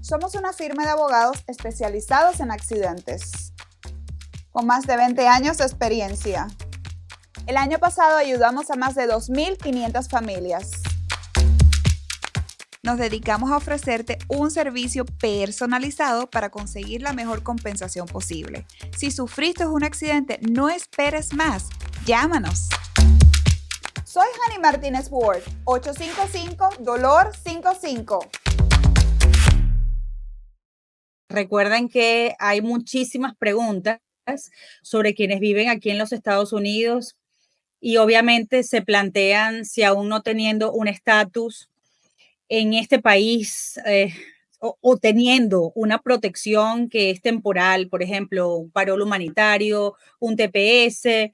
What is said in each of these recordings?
Somos una firma de abogados especializados en accidentes, con más de 20 años de experiencia. El año pasado ayudamos a más de 2.500 familias. Nos dedicamos a ofrecerte un servicio personalizado para conseguir la mejor compensación posible. Si sufriste un accidente, no esperes más. Llámanos. Soy Hani Martínez Ward, 855-DOLOR-55. Recuerden que hay muchísimas preguntas sobre quienes viven aquí en los Estados Unidos y obviamente se plantean si aún no teniendo un estatus en este país o teniendo una protección que es temporal, por ejemplo, un parol humanitario, un TPS,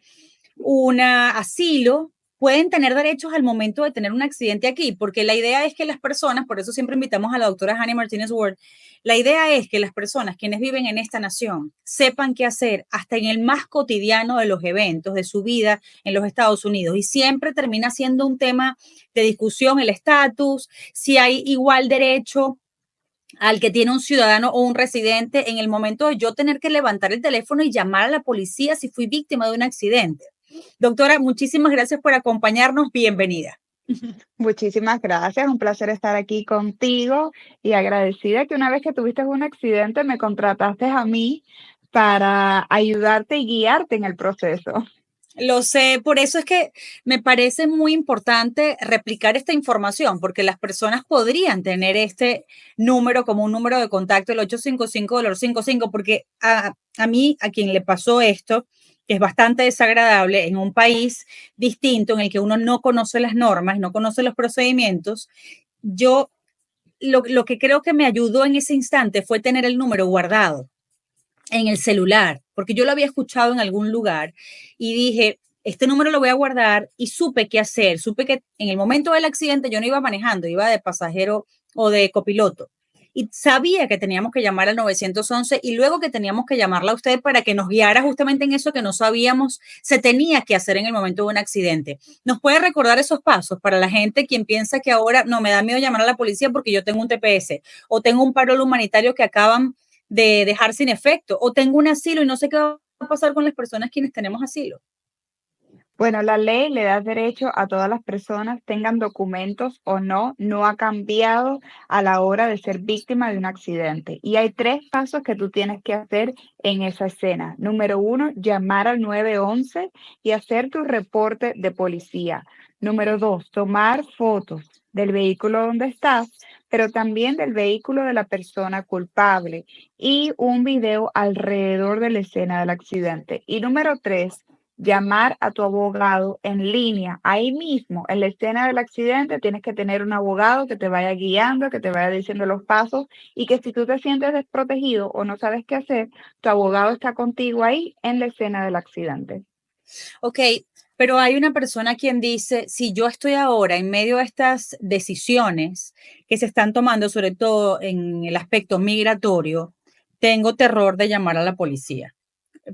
un asilo, pueden tener derechos al momento de tener un accidente aquí, porque la idea es que las personas, por eso siempre invitamos a la doctora Hani Martínez Ward, la idea es que las personas quienes viven en esta nación sepan qué hacer hasta en el más cotidiano de los eventos de su vida en los Estados Unidos, y siempre termina siendo un tema de discusión el estatus, si hay igual derecho al que tiene un ciudadano o un residente en el momento de yo tener que levantar el teléfono y llamar a la policía si fui víctima de un accidente. Doctora, muchísimas gracias por acompañarnos. Bienvenida. Muchísimas gracias, un placer estar aquí contigo y agradecida que una vez que tuviste un accidente me contrataste a mí para ayudarte y guiarte en el proceso. Lo sé, por eso es que me parece muy importante replicar esta información, porque las personas podrían tener este número como un número de contacto, el 855-55, porque a mí, a quien le pasó esto, que es bastante desagradable en un país distinto en el que uno no conoce las normas, no conoce los procedimientos, yo lo que creo que me ayudó en ese instante fue tener el número guardado en el celular, porque yo lo había escuchado en algún lugar y dije, este número lo voy a guardar, y supe qué hacer. Supe que en el momento del accidente yo no iba manejando, iba de pasajero o de copiloto. Y sabía que teníamos que llamar al 911 y luego que teníamos que llamarla a usted para que nos guiara justamente en eso que no sabíamos se tenía que hacer en el momento de un accidente. ¿Nos puede recordar esos pasos para la gente quien piensa que ahora no me da miedo llamar a la policía porque yo tengo un TPS o tengo un parol humanitario que acaban de dejar sin efecto, o tengo un asilo y no sé qué va a pasar con las personas quienes tenemos asilo? Bueno, la ley le da derecho a todas las personas, tengan documentos o no, no ha cambiado a la hora de ser víctima de un accidente. Y hay 3 pasos que tú tienes que hacer en esa escena. Número 1, llamar al 911 y hacer tu reporte de policía. Número 2, tomar fotos del vehículo donde estás, pero también del vehículo de la persona culpable y un video alrededor de la escena del accidente. Y número 3, llamar a tu abogado en línea. Ahí mismo, en la escena del accidente, tienes que tener un abogado que te vaya guiando, que te vaya diciendo los pasos, y que si tú te sientes desprotegido o no sabes qué hacer, tu abogado está contigo ahí en la escena del accidente. Ok, pero hay una persona quien dice, si yo estoy ahora en medio de estas decisiones que se están tomando, sobre todo en el aspecto migratorio, tengo terror de llamar a la policía.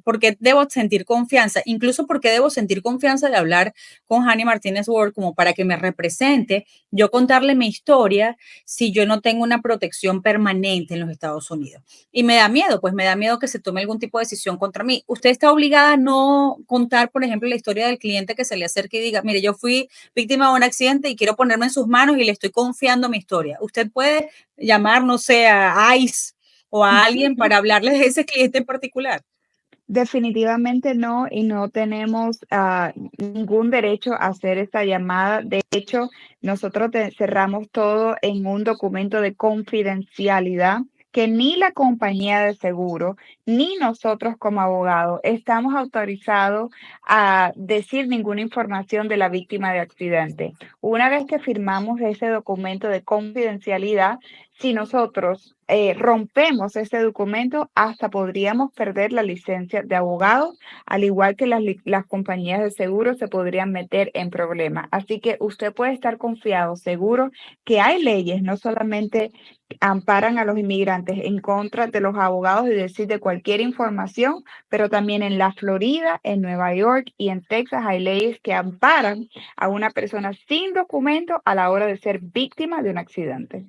Porque debo sentir confianza, incluso porque debo sentir confianza de hablar con Hani Martínez Ward como para que me represente, yo contarle mi historia si yo no tengo una protección permanente en los Estados Unidos. Y me da miedo, pues me da miedo que se tome algún tipo de decisión contra mí. Usted está obligada a no contar, por ejemplo, la historia del cliente que se le acerque y diga, mire, yo fui víctima de un accidente y quiero ponerme en sus manos y le estoy confiando mi historia. Usted puede llamar, no sé, a ICE o a alguien para hablarles de ese cliente en particular. Definitivamente no, y no tenemos ningún derecho a hacer esta llamada. De hecho, nosotros cerramos todo en un documento de confidencialidad que ni la compañía de seguro ni nosotros como abogados estamos autorizados a decir ninguna información de la víctima de accidente. Una vez que firmamos ese documento de confidencialidad, si nosotros rompemos ese documento, hasta podríamos perder la licencia de abogado, al igual que las compañías de seguro se podrían meter en problemas. Así que usted puede estar confiado, seguro, que hay leyes, no solamente amparan a los inmigrantes en contra de los abogados y decir de cualquier información, pero también en la Florida, en Nueva York y en Texas hay leyes que amparan a una persona sin documento a la hora de ser víctima de un accidente.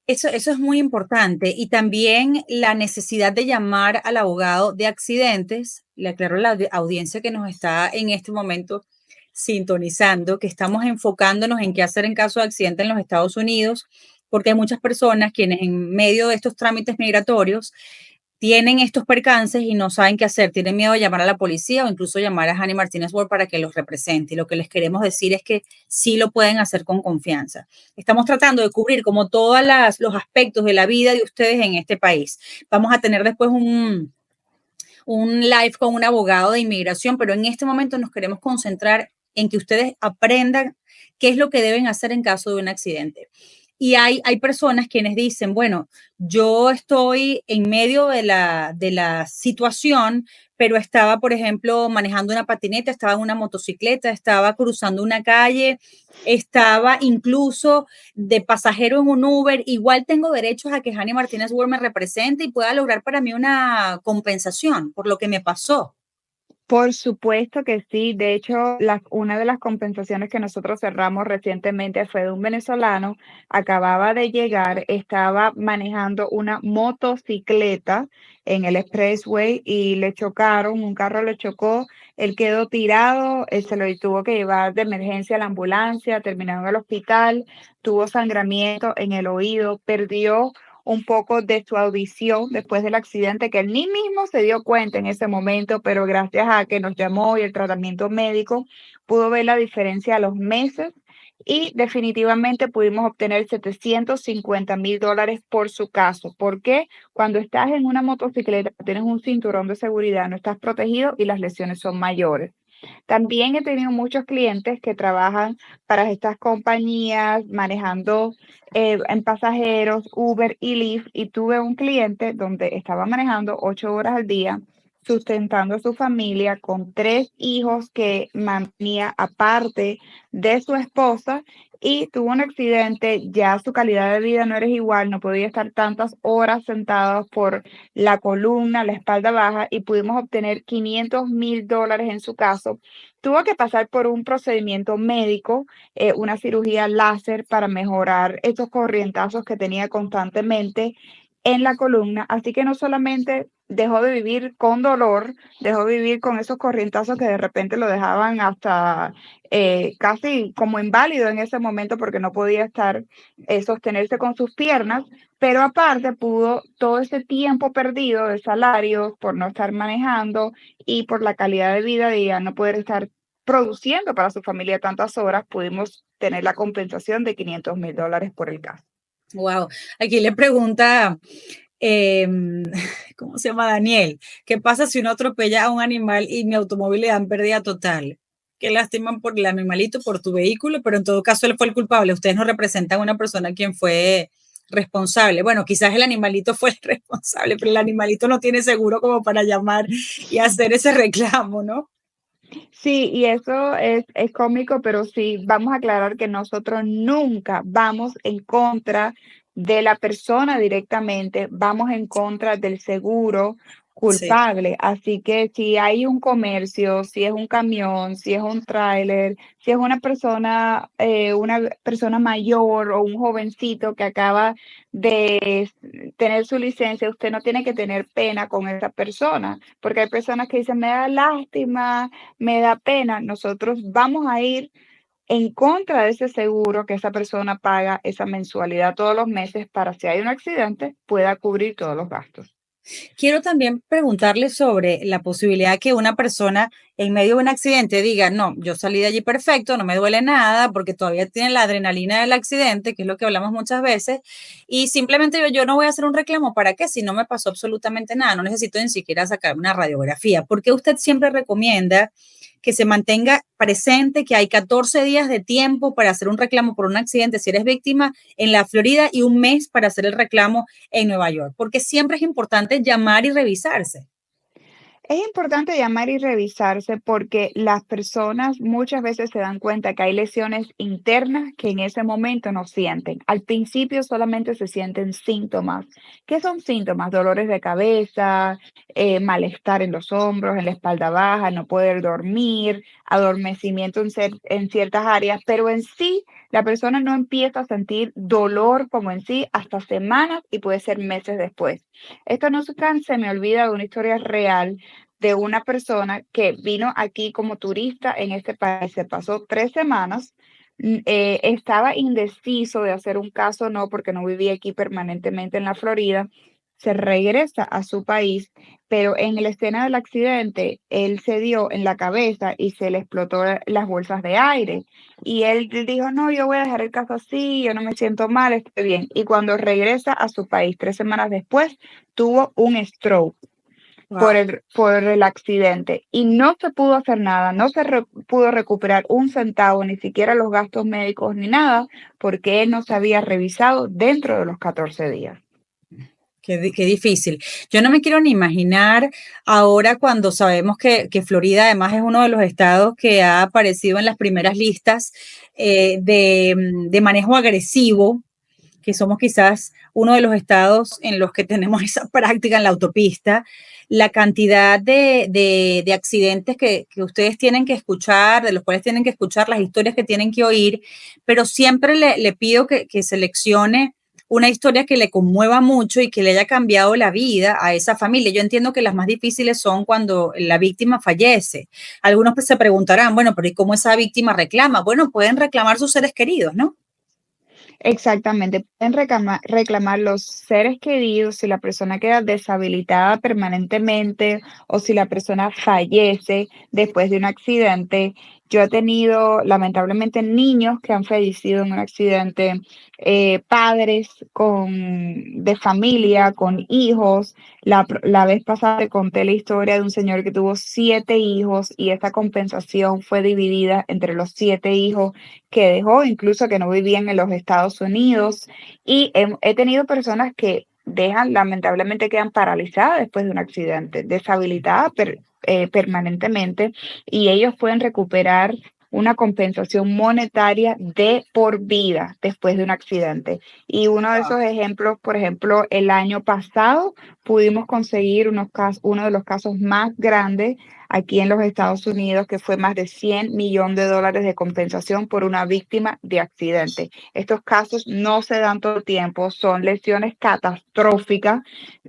Eso es muy importante. Y también la necesidad de llamar al abogado de accidentes. Le aclaro a la audiencia que nos está en este momento sintonizando, que estamos enfocándonos en qué hacer en caso de accidente en los Estados Unidos, porque hay muchas personas quienes en medio de estos trámites migratorios tienen estos percances y no saben qué hacer, tienen miedo de llamar a la policía o incluso llamar a Hani Martínez Ward para que los represente. Y lo que les queremos decir es que sí lo pueden hacer con confianza. Estamos tratando de cubrir como todos los aspectos de la vida de ustedes en este país. Vamos a tener después un live con un abogado de inmigración, pero en este momento nos queremos concentrar en que ustedes aprendan qué es lo que deben hacer en caso de un accidente. Y hay personas quienes dicen, bueno, yo estoy en medio de la situación, pero estaba, por ejemplo, manejando una patineta, estaba en una motocicleta, estaba cruzando una calle, estaba incluso de pasajero en un Uber. Igual tengo derechos a que Hani Martínez Ward me represente y pueda lograr para mí una compensación por lo que me pasó. Por supuesto que sí. De hecho, una de las compensaciones que nosotros cerramos recientemente fue de un venezolano. Acababa de llegar, estaba manejando una motocicleta en el expressway y le chocaron, un carro le chocó, él quedó tirado, se lo tuvo que llevar de emergencia a la ambulancia, terminó en el hospital, tuvo sangramiento en el oído, perdió un poco de su audición después del accidente, que él ni mismo se dio cuenta en ese momento, pero gracias a que nos llamó y el tratamiento médico, pudo ver la diferencia a los meses y definitivamente pudimos obtener $750,000 por su caso. ¿Por qué? Cuando estás en una motocicleta, tienes un cinturón de seguridad, no estás protegido y las lesiones son mayores. También he tenido muchos clientes que trabajan para estas compañías manejando en pasajeros, Uber y Lyft, y tuve un cliente donde estaba manejando 8 horas al día, sustentando a su familia con 3 hijos que mantenía aparte de su esposa y tuvo un accidente, ya su calidad de vida no era igual, no podía estar tantas horas sentados por la columna, la espalda baja y pudimos obtener $500,000 en su caso. Tuvo que pasar por un procedimiento médico, una cirugía láser para mejorar esos corrientazos que tenía constantemente en la columna. Así que no solamente dejó de vivir con dolor, dejó de vivir con esos corrientazos que de repente lo dejaban hasta casi como inválido en ese momento porque no podía estar, sostenerse con sus piernas, pero aparte pudo todo ese tiempo perdido de salario por no estar manejando y por la calidad de vida de ya no poder estar produciendo para su familia tantas horas, pudimos tener la compensación de $500,000 por el caso. Wow. Aquí le pregunta, eh, ¿cómo se llama? Daniel, ¿qué pasa si uno atropella a un animal y mi automóvil le dan pérdida total? Qué lastiman por el animalito, por tu vehículo, pero en todo caso él fue el culpable. Ustedes no representan a una persona quien fue responsable. Bueno, quizás el animalito fue el responsable, pero el animalito no tiene seguro como para llamar y hacer ese reclamo, ¿no? Sí, y eso es cómico, pero sí, vamos a aclarar que nosotros nunca vamos en contra de la persona directamente, vamos en contra del seguro Sí. culpable. Así que si hay un comercio, si es un camión, si es un tráiler, si es una persona mayor o un jovencito que acaba de tener su licencia, usted no tiene que tener pena con esa persona, porque hay personas que dicen, me da lástima, me da pena. Nosotros vamos a ir en contra de ese seguro que esa persona paga esa mensualidad todos los meses para si hay un accidente pueda cubrir todos los gastos. Quiero también preguntarle sobre la posibilidad que una persona en medio de un accidente diga, no, yo salí de allí perfecto, no me duele nada, porque todavía tiene la adrenalina del accidente, que es lo que hablamos muchas veces, y simplemente yo no voy a hacer un reclamo, ¿para qué? Si no me pasó absolutamente nada, no necesito ni siquiera sacar una radiografía. ¿Por qué usted siempre recomienda que se mantenga presente que hay 14 días de tiempo para hacer un reclamo por un accidente si eres víctima en la Florida y un mes para hacer el reclamo en Nueva York? Porque siempre es importante llamar y revisarse. Es importante llamar y revisarse porque las personas muchas veces se dan cuenta que hay lesiones internas que en ese momento no sienten. Al principio solamente se sienten síntomas. ¿Qué son síntomas? Dolores de cabeza, malestar en los hombros, en la espalda baja, no poder dormir, adormecimiento en ciertas áreas, pero en sí la persona no empieza a sentir dolor como en sí hasta semanas y puede ser meses después. Esto no se me olvida de una historia real de una persona que vino aquí como turista en este país, se pasó 3 semanas, estaba indeciso de hacer un caso o no porque no vivía aquí permanentemente en la Florida, se regresa a su país, pero en la escena del accidente, él se dio en la cabeza y se le explotó las bolsas de aire. Y él dijo, no, yo voy a dejar el caso así, yo no me siento mal, estoy bien. Y cuando regresa a su país 3 semanas después, tuvo un stroke Wow. por el accidente y no se pudo hacer nada, no se pudo recuperar un centavo, ni siquiera los gastos médicos ni nada, porque él no se había revisado dentro de los 14 días. Qué difícil. Yo no me quiero ni imaginar ahora cuando sabemos que Florida además es uno de los estados que ha aparecido en las primeras listas de manejo agresivo, que somos quizás uno de los estados en los que tenemos esa práctica en la autopista, la cantidad de accidentes que ustedes tienen que escuchar, de los cuales tienen que escuchar, las historias que tienen que oír, pero siempre le pido que seleccione una historia que le conmueva mucho y que le haya cambiado la vida a esa familia. Yo entiendo que las más difíciles son cuando la víctima fallece. Algunos pues se preguntarán, bueno, pero ¿y cómo esa víctima reclama? Bueno, pueden reclamar sus seres queridos, ¿no? Exactamente, pueden reclamar los seres queridos si la persona queda deshabilitada permanentemente o si la persona fallece después de un accidente. Yo he tenido lamentablemente niños que han fallecido en un accidente, padres de familia, con hijos. La vez pasada te conté la historia de un señor que tuvo 7 hijos y esta compensación fue dividida entre los 7 hijos que dejó, incluso que no vivían en los Estados Unidos. Y he tenido personas que lamentablemente quedan paralizadas después de un accidente, deshabilitadas permanentemente, y ellos pueden recuperar una compensación monetaria de por vida después de un accidente. Y uno de esos ejemplos, por ejemplo, el año pasado pudimos conseguir uno de los casos más grandes aquí en los Estados Unidos, que fue más de $100 millones de compensación por una víctima de accidente. Estos casos no se dan todo el tiempo, son lesiones catastróficas.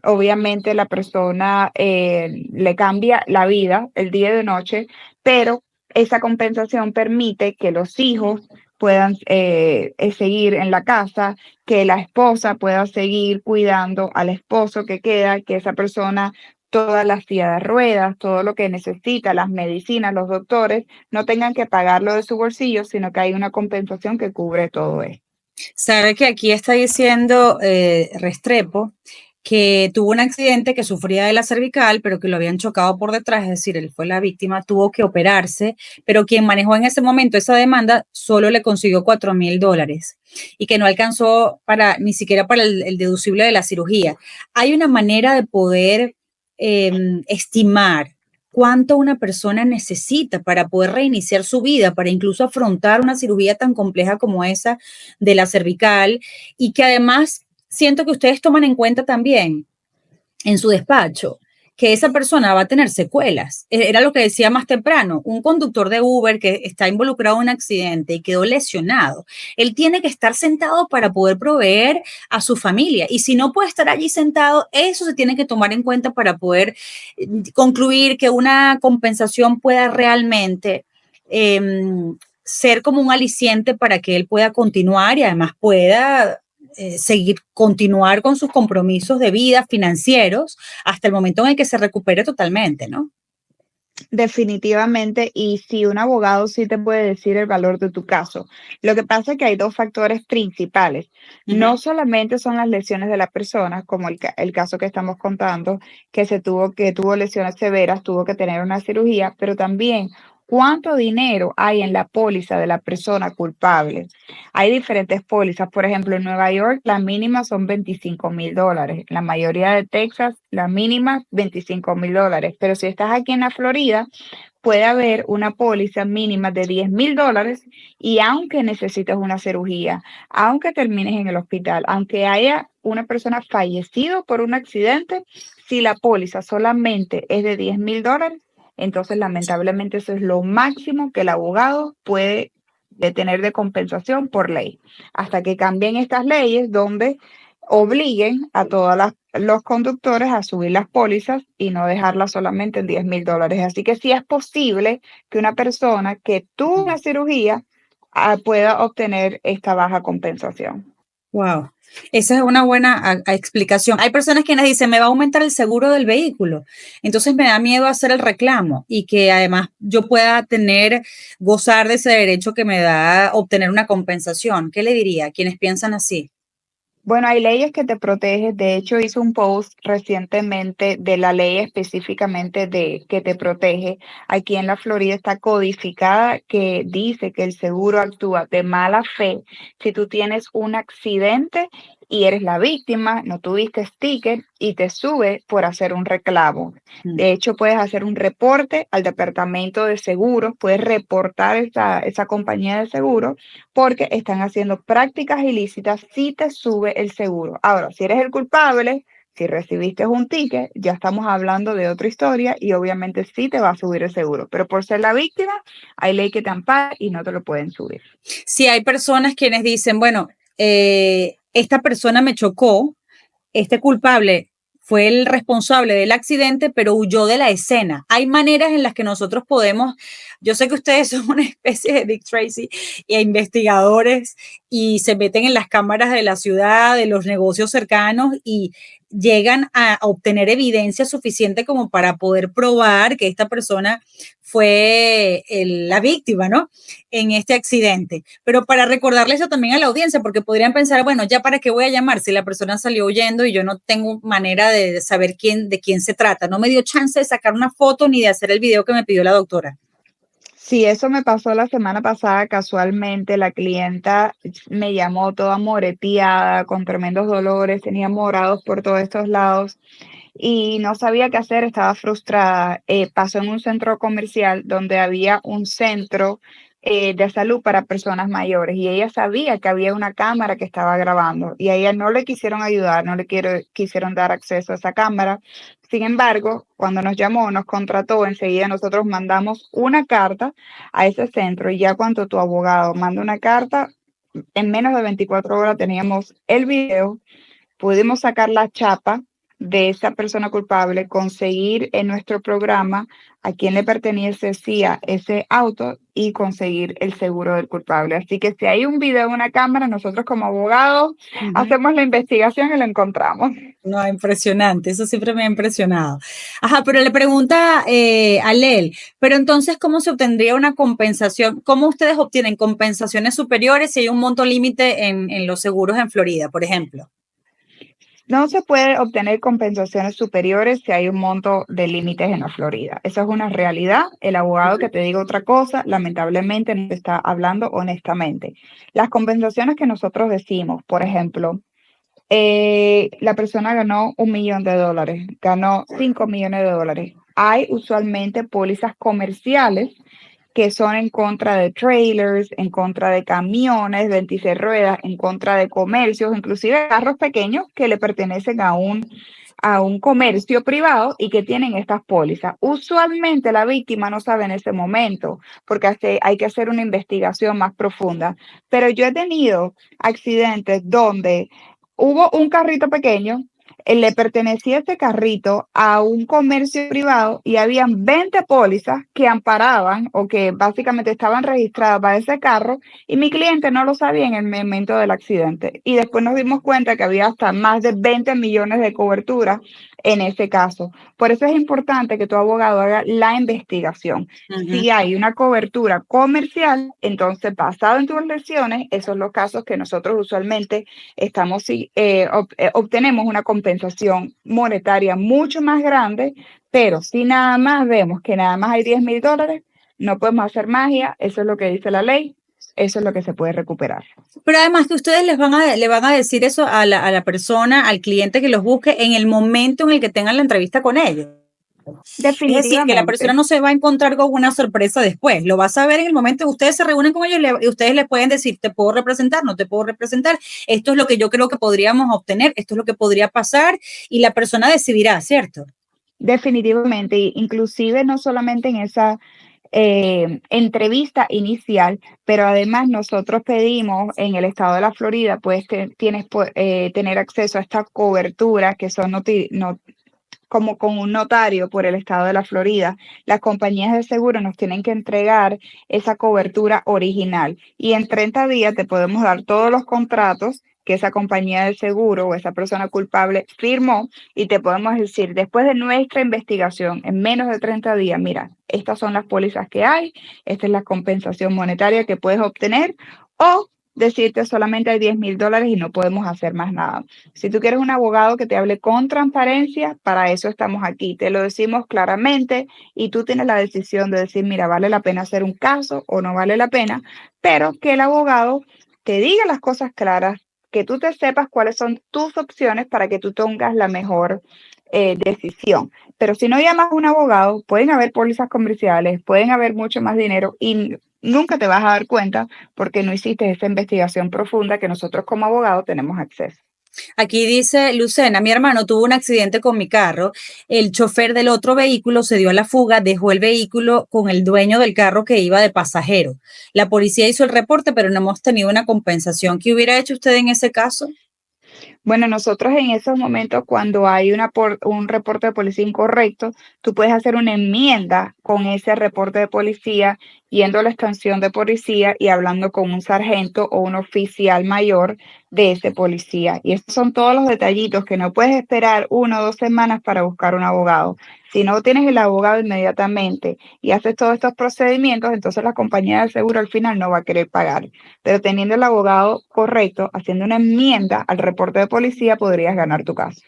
Obviamente la persona le cambia la vida el día y de noche, pero esa compensación permite que los hijos puedan seguir en la casa, que la esposa pueda seguir cuidando al esposo que queda, que esa persona toda la silla de ruedas, todo lo que necesita, las medicinas, los doctores, no tengan que pagarlo de su bolsillo, sino que hay una compensación que cubre todo esto. Sabe que aquí está diciendo Restrepo que tuvo un accidente, que sufría de la cervical, pero que lo habían chocado por detrás, es decir, él fue la víctima, tuvo que operarse, pero quien manejó en ese momento esa demanda solo le consiguió $4,000 y que no alcanzó ni siquiera para el deducible de la cirugía. Hay una manera de poder estimar cuánto una persona necesita para poder reiniciar su vida, para incluso afrontar una cirugía tan compleja como esa de la cervical, y que además siento que ustedes toman en cuenta también en su despacho que esa persona va a tener secuelas. Era lo que decía más temprano, un conductor de Uber que está involucrado en un accidente y quedó lesionado. Él tiene que estar sentado para poder proveer a su familia. Y si no puede estar allí sentado, eso se tiene que tomar en cuenta para poder concluir que una compensación pueda realmente ser como un aliciente para que él pueda continuar y además pueda continuar con sus compromisos de vida financieros hasta el momento en el que se recupere totalmente, ¿no? Definitivamente, y si un abogado sí te puede decir el valor de tu caso. Lo que pasa es que hay dos factores principales. Uh -huh. No solamente son las lesiones de la persona, como el caso que estamos contando, que tuvo lesiones severas, tuvo que tener una cirugía, pero también cuánto dinero hay en la póliza de la persona culpable. Hay diferentes pólizas. Por ejemplo, en Nueva York la mínima son $25,000. En la mayoría de Texas la mínima $25,000. Pero si estás aquí en la Florida, puede haber una póliza mínima de $10,000 y aunque necesites una cirugía, aunque termines en el hospital, aunque haya una persona fallecido por un accidente, si la póliza solamente es de $10,000, entonces lamentablemente eso es lo máximo que el abogado puede de tener de compensación por ley, hasta que cambien estas leyes donde obliguen a todos los conductores a subir las pólizas y no dejarlas solamente en $10,000. Así que sí es posible que una persona que tuvo una cirugía pueda obtener esta baja compensación. Wow, esa es una buena explicación. Hay personas que nos dicen, me va a aumentar el seguro del vehículo, entonces me da miedo hacer el reclamo y que además yo pueda gozar de ese derecho que me da obtener una compensación. ¿Qué le diría a quienes piensan así? Bueno, hay leyes que te protegen. De hecho, hice un post recientemente de la ley específicamente de que te protege. Aquí en la Florida está codificada que dice que el seguro actúa de mala fe si tú tienes un accidente y eres la víctima, no tuviste sticker y te sube por hacer un reclamo. De hecho, puedes hacer un reporte al departamento de seguros, puedes reportar esa compañía de seguros porque están haciendo prácticas ilícitas si te sube el seguro. Ahora, si eres el culpable, si recibiste un ticket, ya estamos hablando de otra historia y obviamente sí te va a subir el seguro, pero por ser la víctima, hay ley que te ampara y no te lo pueden subir. Si hay personas quienes dicen, bueno, esta persona me chocó, este culpable fue el responsable del accidente, pero huyó de la escena. Hay maneras en las que nosotros podemos, yo sé que ustedes son una especie de Dick Tracy y investigadores y se meten en las cámaras de la ciudad, de los negocios cercanos y llegan a obtener evidencia suficiente como para poder probar que esta persona fue la víctima, ¿no? En este accidente. Pero para recordarle eso también a la audiencia, porque podrían pensar, bueno, ya para qué voy a llamar si la persona salió huyendo y yo no tengo manera de saber de quién se trata. No me dio chance de sacar una foto ni de hacer el video que me pidió la doctora. Sí, eso me pasó la semana pasada casualmente. La clienta me llamó toda moreteada, con tremendos dolores, tenía morados por todos estos lados y no sabía qué hacer, estaba frustrada. Pasó en un centro comercial donde había un centro de salud para personas mayores y ella sabía que había una cámara que estaba grabando y a ella no le quisieron ayudar, no le quisieron dar acceso a esa cámara. Sin embargo, cuando nos llamó, nos contrató, enseguida nosotros mandamos una carta a ese centro y ya cuando tu abogado manda una carta, en menos de 24 horas teníamos el video, pudimos sacar la chapa de esa persona culpable, conseguir en nuestro programa a quién le pertenecía ese auto y conseguir el seguro del culpable. Así que si hay un video en una cámara, nosotros como abogados hacemos la investigación y lo encontramos. No, impresionante, eso siempre me ha impresionado. Ajá, pero le pregunta a Lel, pero entonces, ¿cómo se obtendría una compensación? ¿Cómo ustedes obtienen compensaciones superiores si hay un monto límite en los seguros en Florida, por ejemplo? No se puede obtener compensaciones superiores si hay un monto de límites en la Florida. Eso es una realidad. El abogado que te diga otra cosa, lamentablemente no te está hablando honestamente. Las compensaciones que nosotros decimos, por ejemplo, la persona ganó $1,000,000, ganó $5,000,000. Hay usualmente pólizas comerciales que son en contra de trailers, en contra de camiones, 26 ruedas, en contra de comercios, inclusive carros pequeños que le pertenecen a un comercio privado y que tienen estas pólizas. Usualmente la víctima no sabe en ese momento porque hay que hacer una investigación más profunda. Pero yo he tenido accidentes donde hubo un carrito pequeño, le pertenecía ese carrito a un comercio privado y habían 20 pólizas que amparaban o que básicamente estaban registradas para ese carro y mi cliente no lo sabía en el momento del accidente. Y después nos dimos cuenta que había hasta más de 20 millones de cobertura en ese caso. Por eso es importante que tu abogado haga la investigación. Si hay una cobertura comercial, entonces basado en tus lesiones, esos son los casos que nosotros usualmente obtenemos una compensación monetaria mucho más grande, pero si nada más vemos que nada más hay $10,000, no podemos hacer magia, eso es lo que dice la ley, eso es lo que se puede recuperar. Pero además que ustedes le van a decir eso a la persona, al cliente que los busque en el momento en el que tengan la entrevista con ellos. Es decir, que la persona no se va a encontrar con una sorpresa después, lo va a saber en el momento que ustedes se reúnen con ellos y ustedes le pueden decir, te puedo representar, no te puedo representar, esto es lo que yo creo que podríamos obtener, esto es lo que podría pasar y la persona decidirá, ¿cierto? Definitivamente, inclusive no solamente entrevista inicial, pero además nosotros pedimos en el estado de la Florida, pues tener acceso a esta cobertura que son como con un notario por el estado de la Florida. Las compañías de seguro nos tienen que entregar esa cobertura original y en 30 días te podemos dar todos los contratos que esa compañía de seguro o esa persona culpable firmó y te podemos decir, después de nuestra investigación, en menos de 30 días, mira, estas son las pólizas que hay, esta es la compensación monetaria que puedes obtener o decirte solamente hay $10,000 y no podemos hacer más nada. Si tú quieres un abogado que te hable con transparencia, para eso estamos aquí. Te lo decimos claramente y tú tienes la decisión de decir, mira, vale la pena hacer un caso o no vale la pena, pero que el abogado te diga las cosas claras, que tú te sepas cuáles son tus opciones para que tú tengas la mejor decisión. Pero si no llamas a un abogado, pueden haber pólizas comerciales, pueden haber mucho más dinero y nunca te vas a dar cuenta porque no hiciste esa investigación profunda que nosotros como abogados tenemos acceso. Aquí dice Lucena, mi hermano tuvo un accidente con mi carro, el chofer del otro vehículo se dio a la fuga, dejó el vehículo con el dueño del carro que iba de pasajero. La policía hizo el reporte, pero no hemos tenido una compensación. ¿Qué hubiera hecho usted en ese caso? Bueno, nosotros en esos momentos, cuando hay un reporte de policía incorrecto, tú puedes hacer una enmienda con ese reporte de policía, yendo a la estación de policía y hablando con un sargento o un oficial mayor de ese policía. Y esos son todos los detallitos que no puedes esperar 1 o 2 semanas para buscar un abogado. Si no tienes el abogado inmediatamente y haces todos estos procedimientos, entonces la compañía de seguro al final no va a querer pagar. Pero teniendo el abogado correcto, haciendo una enmienda al reporte de policía, podrías ganar tu caso.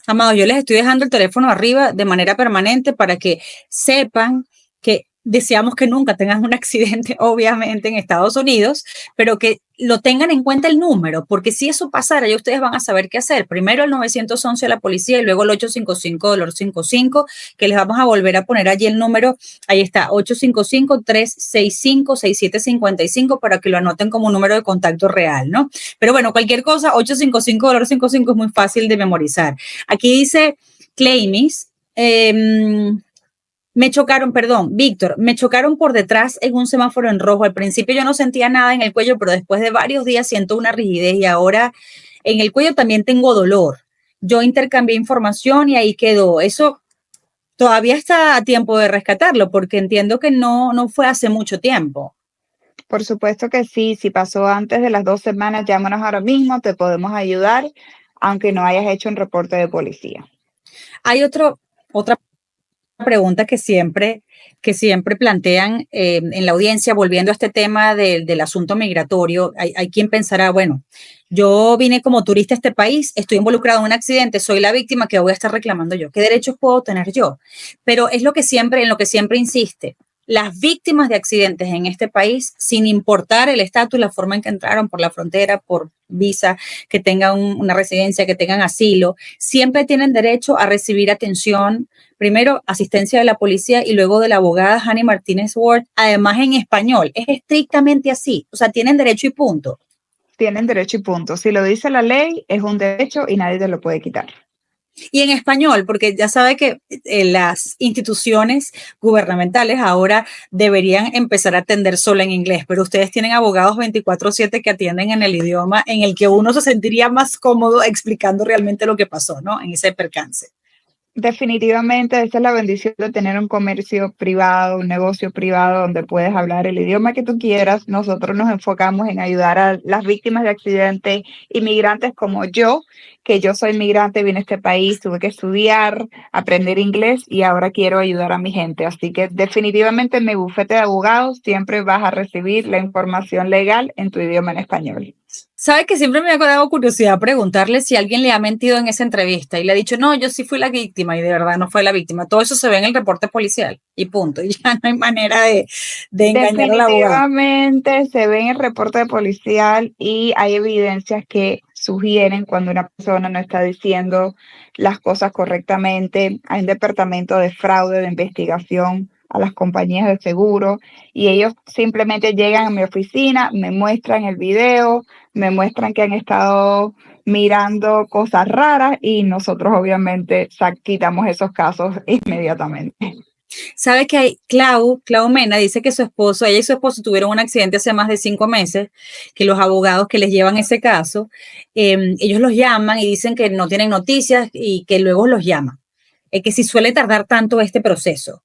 Amados, yo les estoy dejando el teléfono arriba de manera permanente para que sepan que deseamos que nunca tengan un accidente, obviamente, en Estados Unidos, pero que lo tengan en cuenta el número, porque si eso pasara, ya ustedes van a saber qué hacer. Primero el 911 a la policía y luego el 855-55, que les vamos a volver a poner allí el número. Ahí está, 855-365-6755, para que lo anoten como un número de contacto real, ¿no? Pero bueno, cualquier cosa, 855-55 es muy fácil de memorizar. Aquí dice Claimis, me chocaron, perdón, Víctor, me chocaron por detrás en un semáforo en rojo. Al principio yo no sentía nada en el cuello, pero después de varios días siento una rigidez y ahora en el cuello también tengo dolor. Yo intercambié información y ahí quedó. Eso todavía está a tiempo de rescatarlo porque entiendo que no fue hace mucho tiempo. Por supuesto que sí, si pasó antes de las 2 semanas, llámanos ahora mismo, te podemos ayudar, aunque no hayas hecho un reporte de policía. Hay otra pregunta que siempre plantean en la audiencia, volviendo a este tema del asunto migratorio. Hay quien pensará, bueno, yo vine como turista a este país, estoy involucrado en un accidente, soy la víctima, ¿qué voy a estar reclamando yo? ¿Qué derechos puedo tener yo? Pero es en lo que siempre insiste. Las víctimas de accidentes en este país, sin importar el estatus, la forma en que entraron por la frontera, por visa, que tengan una residencia, que tengan asilo, siempre tienen derecho a recibir atención, primero asistencia de la policía y luego de la abogada Hani Martínez Ward, además en español. Es estrictamente así, o sea, tienen derecho y punto. Tienen derecho y punto. Si lo dice la ley, es un derecho y nadie te lo puede quitar. Y en español, porque ya sabe que las instituciones gubernamentales ahora deberían empezar a atender solo en inglés, pero ustedes tienen abogados 24/7 que atienden en el idioma en el que uno se sentiría más cómodo explicando realmente lo que pasó, ¿no? En ese percance. Definitivamente, esa es la bendición de tener un comercio privado, un negocio privado donde puedes hablar el idioma que tú quieras. Nosotros nos enfocamos en ayudar a las víctimas de accidentes, inmigrantes como yo, que yo soy migrante, vine a este país, tuve que estudiar, aprender inglés y ahora quiero ayudar a mi gente. Así que definitivamente en mi bufete de abogados siempre vas a recibir la información legal en tu idioma en español. Sabe que siempre me ha dado curiosidad preguntarle si alguien le ha mentido en esa entrevista y le ha dicho, no, yo sí fui la víctima y de verdad no fue la víctima. Todo eso se ve en el reporte policial y punto. Y ya no hay manera de engañar al abogado. Definitivamente se ve en el reporte policial y hay evidencias que sugieren cuando una persona no está diciendo las cosas correctamente. Hay un departamento de fraude, de investigación a las compañías de seguro y ellos simplemente llegan a mi oficina, me muestran el video, me muestran que han estado mirando cosas raras y nosotros obviamente quitamos esos casos inmediatamente. Sabe que hay, Clau Mena dice que ella y su esposo tuvieron un accidente hace más de 5 meses, que los abogados que les llevan ese caso, ellos los llaman y dicen que no tienen noticias y que luego los llaman. Que si suele tardar tanto este proceso.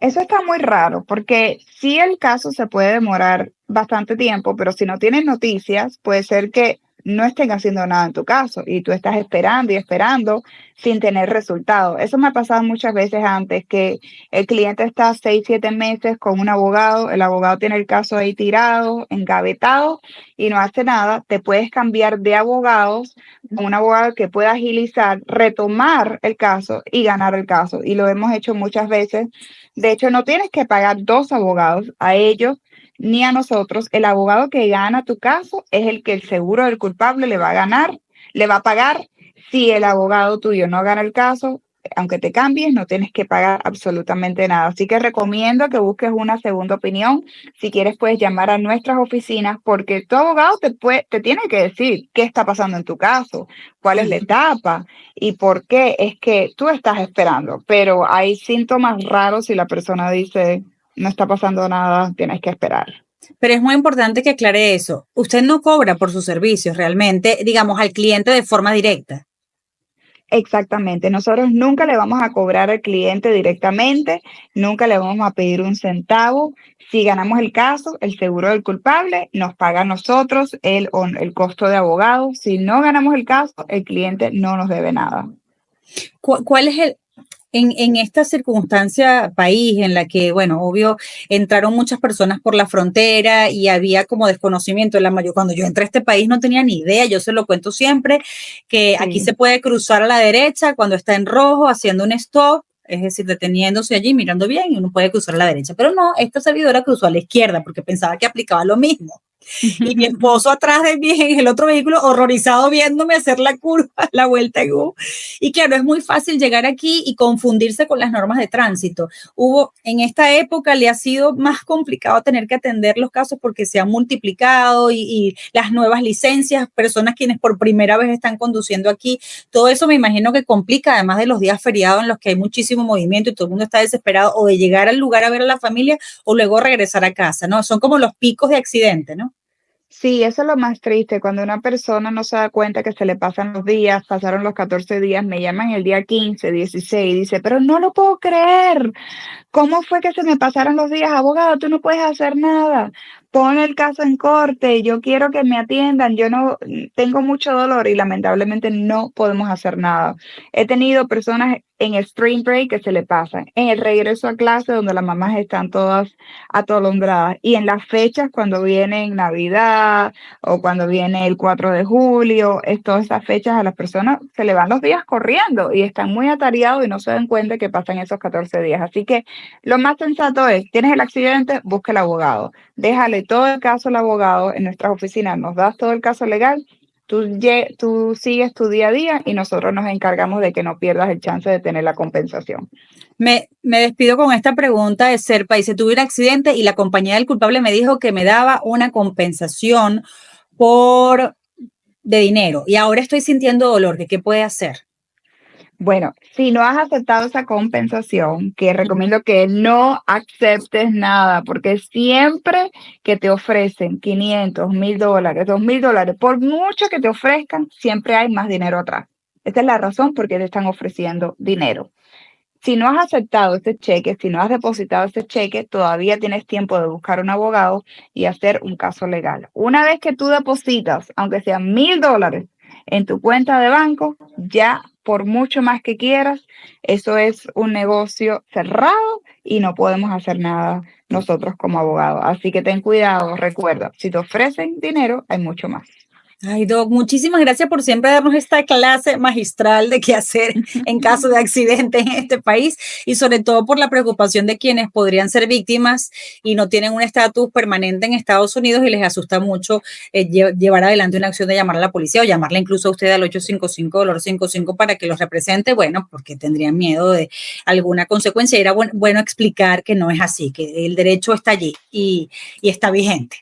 Eso está muy raro porque sí el caso se puede demorar bastante tiempo, pero si no tienes noticias, puede ser que no estén haciendo nada en tu caso y tú estás esperando y esperando sin tener resultado. Eso me ha pasado muchas veces antes, que el cliente está 6, 7 meses con un abogado, el abogado tiene el caso ahí tirado, engavetado y no hace nada. Te puedes cambiar de abogados con un abogado que pueda agilizar, retomar el caso y ganar el caso. Y lo hemos hecho muchas veces. De hecho, no tienes que pagar dos abogados, a ellos ni a nosotros. El abogado que gana tu caso es el que el seguro del culpable le va a ganar, le va a pagar. Si el abogado tuyo no gana el caso, aunque te cambies, no tienes que pagar absolutamente nada. Así que recomiendo que busques una segunda opinión. Si quieres, puedes llamar a nuestras oficinas porque tu abogado te tiene que decir qué está pasando en tu caso, cuál es la etapa y por qué es que tú estás esperando. Pero hay síntomas raros si la persona dice no está pasando nada, tienes que esperar. Pero es muy importante que aclare eso. Usted no cobra por sus servicios realmente, digamos, al cliente de forma directa. Exactamente. Nosotros nunca le vamos a cobrar al cliente directamente, nunca le vamos a pedir un centavo. Si ganamos el caso, el seguro del culpable nos paga a nosotros el costo de abogado. Si no ganamos el caso, el cliente no nos debe nada. ¿Cuál es en esta circunstancia país en la que, bueno, obvio, entraron muchas personas por la frontera y había como desconocimiento? Cuando yo entré a este país no tenía ni idea, yo se lo cuento siempre, que aquí se puede cruzar a la derecha cuando está en rojo haciendo un stop, es decir, deteniéndose allí, mirando bien, y uno puede cruzar a la derecha. Pero no, esta servidora cruzó a la izquierda porque pensaba que aplicaba lo mismo. Y mi esposo atrás de mí en el otro vehículo, horrorizado viéndome hacer la curva, la vuelta en U. Y claro, es muy fácil llegar aquí y confundirse con las normas de tránsito. En esta época le ha sido más complicado tener que atender los casos porque se han multiplicado y las nuevas licencias, personas quienes por primera vez están conduciendo aquí. Todo eso me imagino que complica, además de los días feriados en los que hay muchísimo movimiento y todo el mundo está desesperado o de llegar al lugar a ver a la familia o luego regresar a casa, ¿no? Son como los picos de accidente, ¿no? Sí, eso es lo más triste, cuando una persona no se da cuenta que se le pasan los días, pasaron los 14 días, me llaman el día 15, 16, dice, pero no lo puedo creer, ¿cómo fue que se me pasaron los días? Abogado, tú no puedes hacer nada. Pon el caso en corte, yo quiero que me atiendan, yo no tengo mucho dolor y lamentablemente no podemos hacer nada. He tenido personas en el spring break que se le pasan, en el regreso a clase donde las mamás están todas atolondradas y en las fechas cuando viene Navidad o cuando viene el 4 de julio, todas esas fechas a las personas se le van los días corriendo y están muy atareados y no se dan cuenta que pasan esos 14 días. Así que lo más sensato es, tienes el accidente, busca el abogado. Déjale todo el caso al abogado en nuestras oficinas, nos das todo el caso legal, tú sigues tu día a día y nosotros nos encargamos de que no pierdas el chance de tener la compensación. Me despido con esta pregunta de Serpa. Dice, tuve un accidente y la compañía del culpable me dijo que me daba una compensación de dinero y ahora estoy sintiendo dolor. ¿Qué puede hacer? Bueno, si no has aceptado esa compensación, que recomiendo que no aceptes nada, porque siempre que te ofrecen 500, $1,000, $2,000, por mucho que te ofrezcan, siempre hay más dinero atrás. Esta es la razón por qué te están ofreciendo dinero. Si no has aceptado este cheque, si no has depositado este cheque, todavía tienes tiempo de buscar un abogado y hacer un caso legal. Una vez que tú depositas, aunque sean $1,000 en tu cuenta de banco, ya por mucho más que quieras, eso es un negocio cerrado y no podemos hacer nada nosotros como abogados. Así que ten cuidado, recuerda, si te ofrecen dinero, hay mucho más. Ay, Doc, muchísimas gracias por siempre darnos esta clase magistral de qué hacer en caso de accidente en este país y sobre todo por la preocupación de quienes podrían ser víctimas y no tienen un estatus permanente en Estados Unidos y les asusta mucho llevar adelante una acción de llamar a la policía o llamarle incluso a usted al 855-55 para que los represente, bueno, porque tendrían miedo de alguna consecuencia. Y era bueno explicar que no es así, que el derecho está allí y está vigente.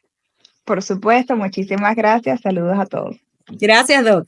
Por supuesto, muchísimas gracias. Saludos a todos. Gracias, Doc.